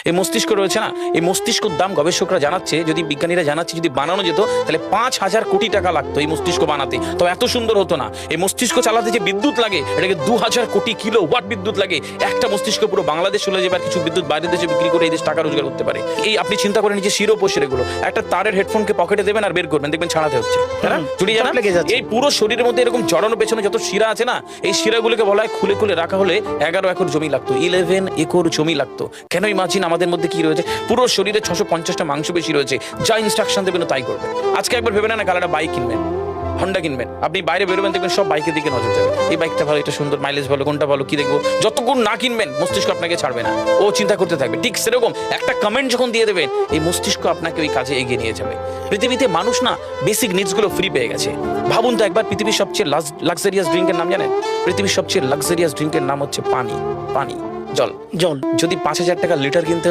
এই মস্তিষ্ক রয়েছে না, এই মস্তিষ্কর দাম গবেষকরা জানাচ্ছে, যদি বিজ্ঞানীরা জানাচ্ছে, যদি বানানো যেত তাহলে 5,000 কোটি টাকা লাগতো এই মস্তিষ্ক বানাতে, তো এত সুন্দর হতো না। এই মস্তিষ্ক চালাতে যে বিদ্যুৎ লাগে এটাকে 2,000 কোটি কিলো ওয়াট বিদ্যুৎ লাগে। একটা মস্তিষ্ক পুরো বাংলাদেশ চলে যাবে, আর কিছু বিদ্যুৎ বাইরের দেশে বিক্রি করে এই দেশ টাকা রোজগার করতে পারে। এই আপনি চিন্তা করেন যে শিরোপশিরাগুলো, একটা তারের হেডফোনকে পকেটে দেবেন আর বের করবেন, দেখবেন ছাড়াতে হচ্ছে, তাই না? জড়িয়ে জানা লেগে যাচ্ছে। এই পুরো শরীরের মধ্যে এরকম জড়ানো পেছনে যত শিরা আছে না, এই শিরাগুলোকে বলা হয় খুলে খুলে রাখা হলে 11 একর জমি লাগতো, 11 একর জমি লাগতো। কেন? ইমাজিন আমাদের মধ্যে কি রয়েছে, পুরো শরীরে 650টা মাংসপেশি রয়েছে, যা ইনস্ট্রাকশন দেবেন তাই করবে। আজকে একবার ভেবে না কাল একটা বাইক কিনবেন, হন্ডা কিনবেন, আপনি বাইরে বেরোবেন দেখবেন সব বাইকের দিকে নজর যাবে, এই বাইকটা ভালো, এটা সুন্দর, মাইলেজ ভালো, কোনটা ভালো, কি দেখবো। যতক্ষণ না কিনবেন মস্তিষ্ক আপনাকে ছাড়বে না, ও চিন্তা করতে থাকবে। ঠিক সেরকম একটা কমেন্ট যখন দিয়ে দেবেন, এই মস্তিষ্ক আপনাকে ওই কাজে এগিয়ে নিয়ে যাবে। পৃথিবীতে মানুষ না বেসিক নিডসগুলো ফ্রি পেয়ে গেছে। ভাবুন তো একবার, পৃথিবীর সবচেয়ে লাক্সারিয়াস ড্রিঙ্কের নাম জানেন? পৃথিবীর সবচেয়ে লাক্সারিয়াস ড্রিঙ্কের নাম হচ্ছে পানি। পানি, জল। জল। যদি 5,000 টাকা লিটার কিনতে